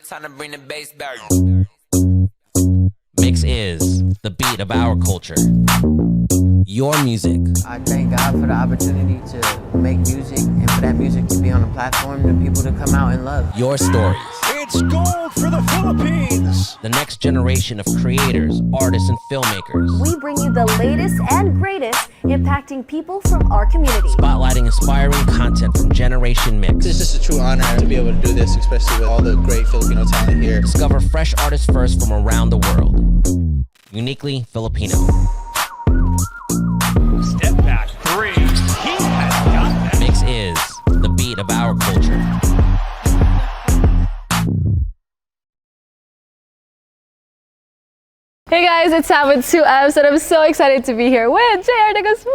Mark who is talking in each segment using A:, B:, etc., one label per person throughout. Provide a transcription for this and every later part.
A: Time to bring the bass back.
B: Mix is the beat of our culture. Your music.
C: I thank God for the opportunity to make music and for that music to be on a platform for people to come out and love.
B: Your stories.
D: It's gold for the Philippines.
B: The next generation of creators, artists, and filmmakers.
E: We bring you the latest and greatest impacting people from our community.
B: Spotlighting inspiring content from Generation Mix.
F: It's just a true honor to be able to do this, especially with all the great Filipino talent here.
B: Discover fresh artists first from around the world. Uniquely Filipino.
D: Step back three. He has got that.
B: Mix is the beat of our culture.
G: Hey guys, it's Samm with 2M's and I'm so excited to be here with JR De Guzman!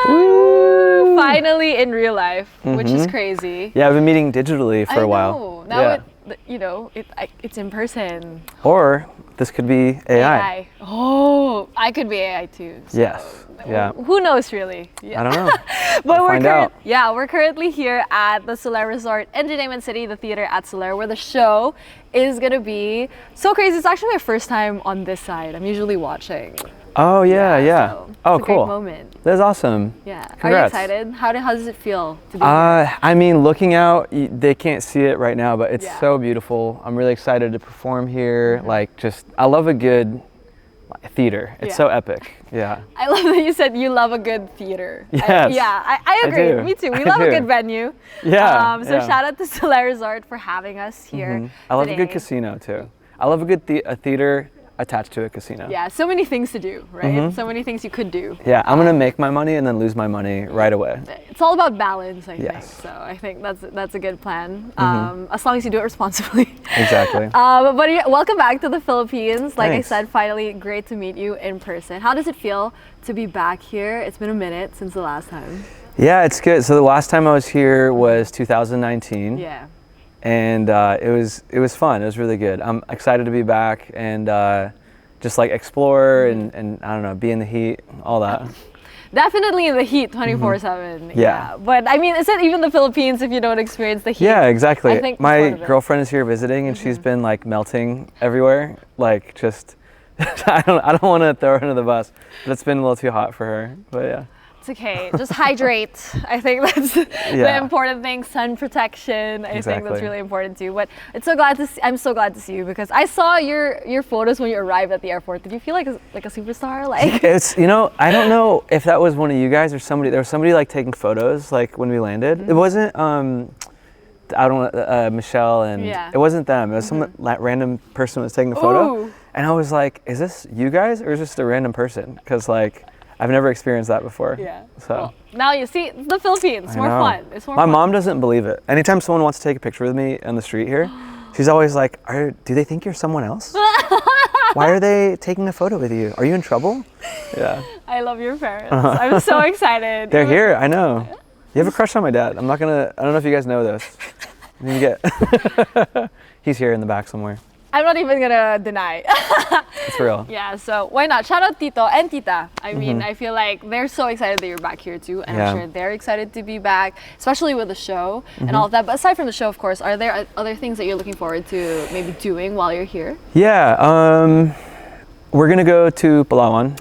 G: Woo! Finally in real life, which is crazy.
H: Yeah, I've been meeting digitally for a while.
G: Now it's in person.
H: Or this could be AI.
G: Oh, I could be AI too. So
H: Yes. Yeah.
G: Who knows really? Yeah.
H: I don't know.
G: But
H: We'll find out.
G: we're currently here at the Soler Resort, Entertainment City, the theater at Soler, where the show is gonna be so crazy. It's actually my first time on this side. I'm usually watching.
H: Oh yeah.
G: So
H: Oh
G: it's a
H: cool.
G: Great moment.
H: That's awesome.
G: Yeah. Are you
H: Congrats.
G: excited? How does it feel to be here?
H: I mean, looking out, they can't see it right now, but it's
G: Yeah.
H: so beautiful. I'm really excited to perform here. I love a good theater. It's
G: Yeah.
H: so epic. Yeah.
G: I love that you said you love a good theater.
H: Yes.
G: I agree.
H: do.
G: Me too. We
H: I
G: love a
H: do.
G: good venue.
H: Yeah.
G: So
H: yeah.
G: shout out to Soler Resort for having us here.
H: I love a good
G: today.
H: casino too. I love a good theater attached to a casino.
G: Yeah, so many things to do, right? So many things you could do.
H: Yeah, I'm gonna make my money and then lose my money right away.
G: It's all about balance, I think.
H: Yes.
G: So I think that's a good plan. As long as you do it responsibly.
H: Exactly.
G: But yeah, welcome back to the Philippines. Like
H: Thanks.
G: I said, finally great to meet you in person. How does it feel to be back here? It's been a minute since the last time.
H: Yeah, it's good. So the last time I was here was 2019.
G: Yeah.
H: And it was fun. It was really good. I'm excited to be back and just like explore and I don't know, be in the heat, all that.
G: Definitely in the heat 24/7.
H: Yeah.
G: But I mean, is it even the Philippines if you don't experience the heat?
H: Yeah, exactly.
G: I think that's
H: My
G: part of it.
H: girlfriend is here visiting and she's been like melting everywhere. Like just I don't want to throw her under the bus, but it's been a little too hot for her. But yeah.
G: It's okay. Just hydrate. I think that's the
H: Yeah.
G: important thing. Sun protection. I think that's
H: Exactly.
G: really important too. But I'm so glad to see you because I saw your photos when you arrived at the airport. Did you feel like a superstar? Like
H: It's I don't know if that was one of you guys or somebody. There was somebody like taking photos like when we landed. It wasn't I don't Michelle and
G: Yeah.
H: it wasn't them. It was some random person was taking a photo.
G: Ooh.
H: And I was like, is this you guys or is this just a random person? Because like I've never experienced that before.
G: Yeah.
H: So
G: Well, now you see the Philippines. It's
H: I
G: more
H: know.
G: fun. It's more
H: My
G: fun.
H: mom doesn't believe it. Anytime someone wants to take a picture with me on the street here, she's always like, do they think you're someone else? Why are they taking a photo with you? Are you in trouble? Yeah.
G: I love your parents. I'm so excited.
H: They're here, I know. You have a crush on my dad. I don't know if you guys know this. He's here in the back somewhere.
G: I'm not even gonna deny.
H: It's real.
G: Yeah, so why not? Shout out Tito and Tita. I mean, I feel like they're so excited that you're back here too. And
H: Yeah.
G: I'm sure they're excited to be back, especially with the show and all of that. But aside from the show, of course, are there other things that you're looking forward to maybe doing while you're here?
H: Yeah, we're gonna go to Palawan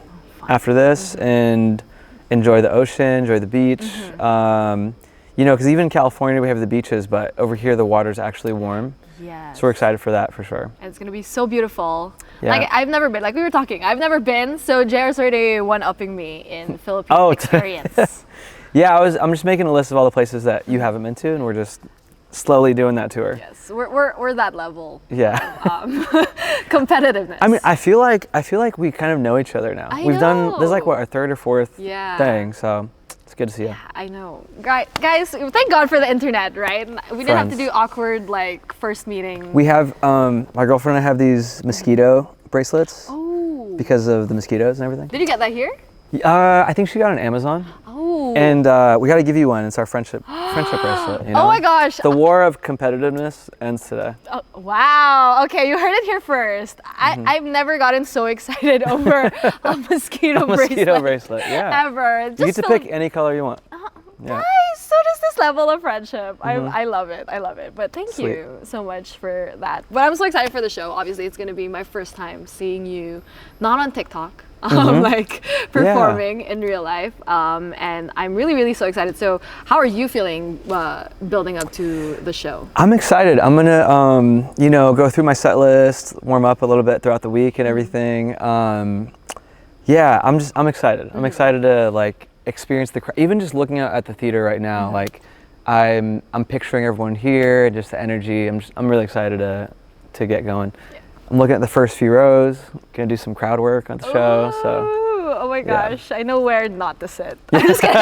H: after this and enjoy the ocean, enjoy the beach. Because even in California we have the beaches, but over here the water's actually warm.
G: Yeah.
H: So we're excited for that for sure.
G: And it's gonna be so beautiful.
H: Yeah.
G: Like I've never been. Like we were talking, I've never been. So JR's already one-upping me in Philippine
H: Oh,
G: experience.
H: Yeah, I'm just making a list of all the places that you haven't been to, and we're just slowly doing that tour.
G: Yes, we're that level.
H: Yeah.
G: Competitiveness.
H: I mean, I feel like we kind of know each other now.
G: I
H: We've done this is like
G: know.
H: what our third or fourth
G: Yeah.
H: thing, so it's good to see you.
G: I know. Guys, thank God for the internet, right? We didn't have to
H: Friends.
G: do awkward like first meeting.
H: We have my girlfriend and I have these mosquito bracelets
G: Oh.
H: because of the mosquitoes and everything.
G: Did you get that here?
H: I think she got it on Amazon,
G: Oh.
H: and we got to give you one. It's our friendship bracelet. You know?
G: Oh my gosh.
H: The war of competitiveness ends today.
G: Oh, wow. Okay, you heard it here first. I've never gotten so excited over a mosquito bracelet.
H: Mosquito bracelet, yeah.
G: Ever.
H: You get to pick any color you want. Yeah.
G: Nice. So does this level of friendship. I love it. I love it. But thank you so much for that. But I'm so excited for the show. Obviously, it's going to be my first time seeing you, not on TikTok, like performing in real life. And I'm really, really so excited. So how are you feeling building up to the show?
H: I'm excited. I'm gonna, you know, go through my set list, warm up a little bit throughout the week and everything. Yeah, I'm excited. I'm excited to like experience the crowd. Even just looking out at the theater right now, like I'm picturing everyone here, just the energy. I'm really excited to get going. I'm looking at the first few rows, gonna do some crowd work on the show. So.
G: Oh my gosh, I know where not to sit. I'm just kidding.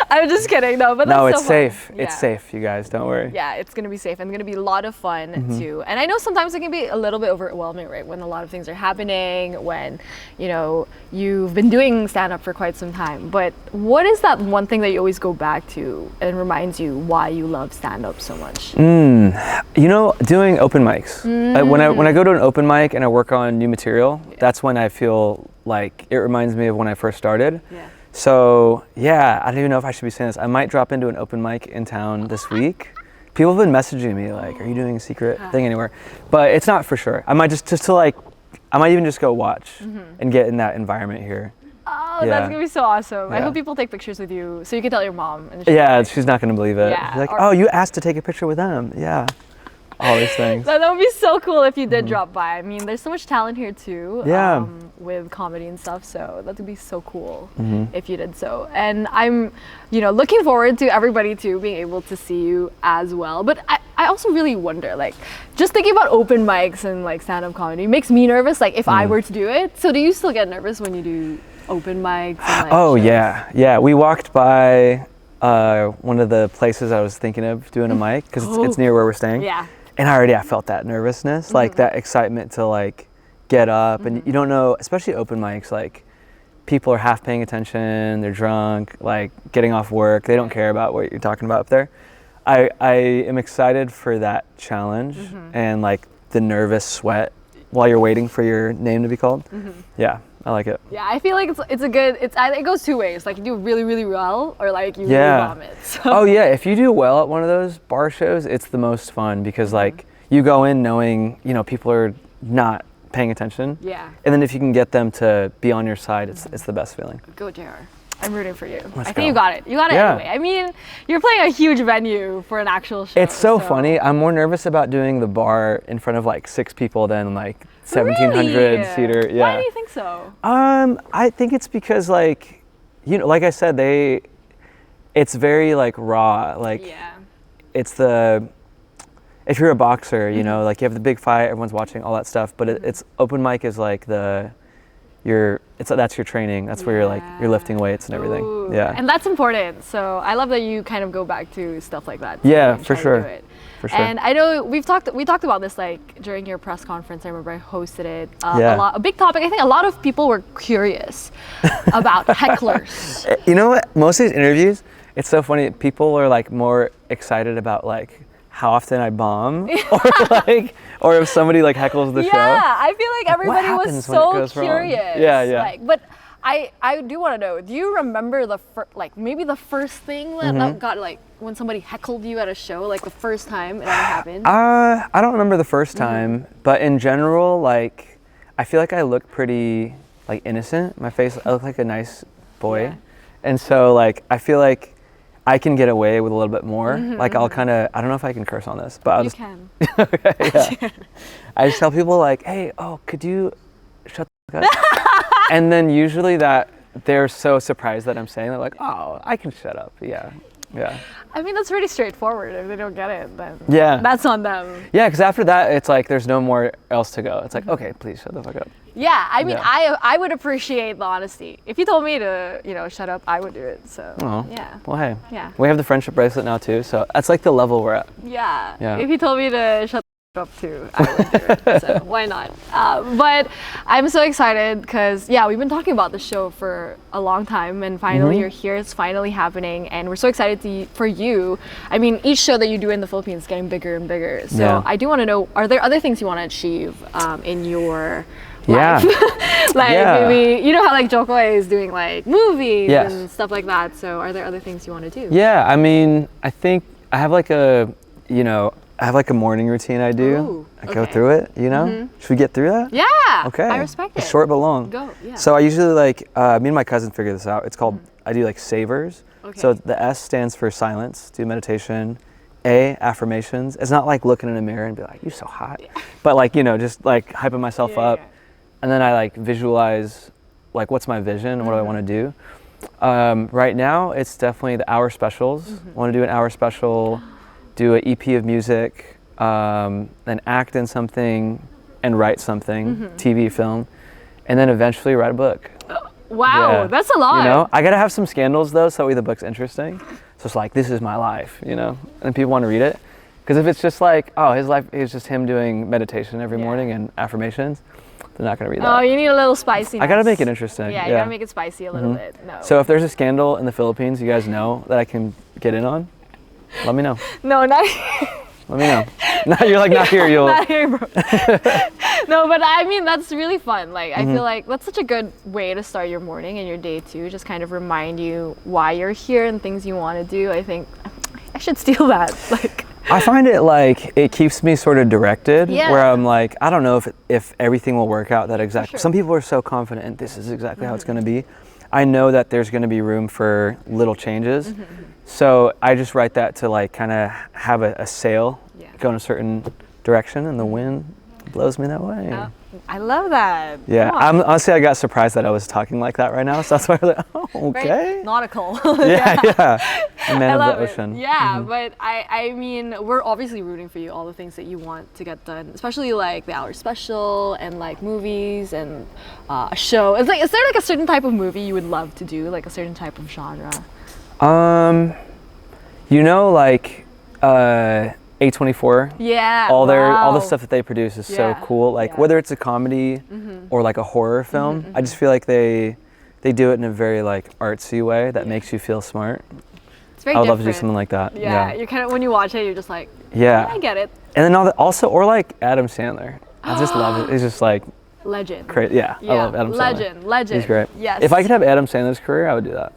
G: I'm just kidding. No, but that's
H: no, it's
G: so
H: safe.
G: fun.
H: It's safe, you guys. Don't worry.
G: Yeah, it's gonna be safe and gonna be a lot of fun too. And I know sometimes it can be a little bit overwhelming, right? When a lot of things are happening, when you know you've been doing stand-up for quite some time. But what is that one thing that you always go back to and reminds you why you love stand-up so much?
H: You know, doing open mics. When I go to an open mic and I work on new material, that's when I feel like it reminds me of when I first started.
G: Yeah.
H: So yeah, I don't even know if I should be saying this. I might drop into an open mic in town this week. People have been messaging me like, "Are you doing a secret thing anywhere?" But it's not for sure. I might just to like, I might even just go watch and get in that environment here.
G: Oh,
H: Yeah.
G: that's gonna be so awesome. I
H: Yeah.
G: hope people take pictures with you so you can tell your mom. And
H: Yeah, she's not gonna believe it.
G: Yeah,
H: She's like,
G: or-
H: "Oh, you asked to take a picture with them." Yeah. All these things.
G: That would be so cool if you did drop by. I mean, there's so much talent here too,
H: Yeah.
G: with comedy and stuff. So that would be so cool if you did so. And I'm, you know, looking forward to everybody too being able to see you as well. But I also really wonder, like, just thinking about open mics and like stand-up comedy makes me nervous. Like, if I were to do it. So do you still get nervous when you do open mics? And, like,
H: Oh
G: shows?
H: yeah. We walked by one of the places I was thinking of doing a mic because it's near where we're staying.
G: Yeah.
H: And I felt that nervousness, like that excitement to like get up, and you don't know, especially open mics, like people are half paying attention, they're drunk, like getting off work, they don't care about what you're talking about up there. I am excited for that challenge and like the nervous sweat while you're waiting for your name to be called. Yeah, I like it.
G: Yeah, I feel like it goes two ways. Like you do really, really well, or like you really vomit. So.
H: Oh yeah, if you do well at one of those bar shows, it's the most fun because like you go in knowing, you know, people are not paying attention.
G: Yeah.
H: And then if you can get them to be on your side, it's the best feeling.
G: Go JR. I'm rooting for you.
H: Let's
G: I think
H: go.
G: you got it. You got it
H: Yeah.
G: anyway. I mean, you're playing a huge venue for an actual show.
H: It's so funny. I'm more nervous about doing the bar in front of like 6 people than like 1,700
G: Really?
H: seater. Yeah.
G: Why do you think so?
H: I think it's because like, you know, like I said, it's very like raw. Like
G: Yeah.
H: it's if you're a boxer, you know, like you have the big fight, everyone's watching, all that stuff. But it's open mic is like that's your training. That's where you're lifting weights and everything.
G: Ooh.
H: Yeah.
G: And that's important. So I love that you kind of go back to stuff like that.
H: Yeah,
G: and
H: for
G: try to
H: sure.
G: do it.
H: For sure.
G: And I know we talked about this like during your press conference. I remember I hosted it.
H: Yeah.
G: A big topic. I think a lot of people were curious about hecklers.
H: You know what? Most of these interviews, it's so funny. People are like more excited about like how often I bomb, or if somebody like heckles the show.
G: Yeah, I feel like everybody was
H: happens when it
G: so
H: goes wrong?
G: curious.
H: Yeah.
G: Like, but I do want to know. Do you remember maybe the first thing that got like when somebody heckled you at a show, like the first time it ever happened?
H: I don't remember the first time, but in general, like I feel like I look pretty like innocent. My face, I look like a nice boy, and so like I feel like I can get away with a little bit more. Like I'll kind of, I don't know if I can curse on this, but I'll
G: You
H: just,
G: can.
H: okay, yeah. I just tell people like, hey, could you shut the fuck up? And then usually they're so surprised that I'm saying that, like, oh, I can shut up. Yeah.
G: I mean, that's pretty straightforward. If they don't get it, then
H: Yeah.
G: that's on them.
H: Yeah, because after that, it's like there's no more else to go. It's like, okay, please shut the fuck up.
G: Yeah, I mean,
H: Yeah.
G: I would appreciate the honesty. If you told me to, shut up, I would do it. So
H: Oh.
G: yeah.
H: Well, hey.
G: Yeah.
H: We have the friendship bracelet now too, so that's like the level we're at.
G: Yeah.
H: Yeah.
G: If you told me to shut the up too, I would do it. So why not? But I'm so excited because we've been talking about the show for a long time, and finally you're here. It's finally happening, and we're so excited for you. I mean, each show that you do in the Philippines is getting bigger and bigger. So
H: Yeah.
G: I do want to know: are there other things you want to achieve in your
H: Yeah.
G: Like
H: Yeah.
G: maybe, you know how like Joko is doing like movies
H: Yes.
G: and stuff like that. So are there other things you want to do?
H: Yeah, I mean, I think I have like a, you know, I have like a morning routine I do.
G: Ooh,
H: I go
G: okay.
H: through it, you know? Should we get through that?
G: Yeah.
H: Okay.
G: I respect it.
H: It's short but long.
G: Go, yeah.
H: So I usually like, me and my cousin figure this out. It's called, I do like savers.
G: Okay.
H: So the S stands for silence, do meditation. A, affirmations. It's not like looking in a mirror and be like, you're so hot. But like, you know, just like hyping myself up.
G: Yeah.
H: And then I like visualize like what's my vision and what do I want to do. Right now, it's definitely the hour specials. I want to do an hour special, do an EP of music, then act in something and write something, TV, film, and then eventually write a book.
G: Wow,
H: Yeah.
G: that's a lot.
H: You know, I gotta have some scandals though, so that way the book's interesting. So it's like, this is my life, you know, and people want to read it. Because if it's just like, oh, his life is just him doing meditation every morning and affirmations, they're not gonna read that.
G: Oh, you need a little spicy.
H: I gotta make it interesting.
G: Yeah, you gotta make it spicy a little bit. No.
H: So if there's a scandal in the Philippines you guys know that I can get in on, let me know.
G: No, not
H: Let me know. No, you're like, not here, you'll.
G: not here, bro. No, but I mean that's really fun. Like I feel like that's such a good way to start your morning and your day too. Just kind of remind you why you're here and things you want to do. I think I should steal that. Like
H: I find it like, it keeps me sort of directed,
G: Yeah.
H: where I'm like, I don't know if everything will work out that exact.
G: sure.
H: Some people are so confident and this is exactly how it's gonna be. I know that there's gonna be room for little changes. So I just write that to like kind of have a sail go in a certain direction and the wind blows me that way.
G: I love that.
H: Yeah,
G: Come on.
H: honestly, I got surprised that I was talking like that right now. So that's why I was like, oh,
G: Very
H: okay.
G: nautical.
H: Yeah. A man
G: I
H: of
G: love
H: the
G: it.
H: ocean.
G: Yeah, but I mean, we're obviously rooting for you, all the things that you want to get done, especially like the hour special and like movies and a show. It's like, is there like a certain type of movie you would love to do, like a certain type of genre?
H: You know, like A24.
G: Yeah.
H: All the
G: wow.
H: stuff that they produce is so
G: Yeah.
H: cool. Like
G: Yeah.
H: whether it's a comedy or like a horror film, I just feel like they do it in a very like artsy way that makes you feel smart.
G: It's very
H: I would love to do
G: different.
H: something like that.
G: Yeah, you're kind of, when you watch it, you're just like,
H: Yeah.
G: I get it.
H: And then also, or like Adam Sandler. I just love it. It's just like
G: Legend.
H: crazy. Yeah, I love Adam Sandler.
G: Legend.
H: He's great.
G: Yes.
H: If I could have Adam Sandler's career, I would do that.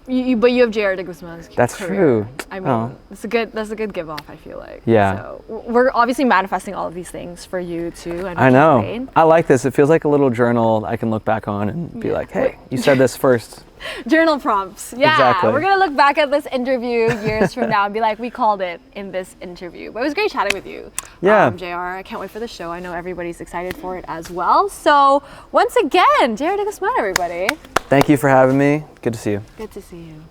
G: But you have JR De Guzman's
H: That's
G: career.
H: true.
G: I mean,
H: Oh.
G: that's a good give off, I feel like.
H: Yeah.
G: So we're obviously manifesting all of these things for you too. And
H: I know.
G: great.
H: I like this. It feels like a little journal I can look back on and be like, hey, you said this first.
G: Journal prompts. Yeah.
H: Exactly.
G: We're gonna look back at this interview years from now and be like, we called it in this interview. But it was great chatting with you.
H: Yeah.
G: JR, I can't wait for the show. I know everybody's excited for it as well. So once again, JR De Guzman, everybody.
H: Thank you for having me. Good to see you.
G: Good to see you.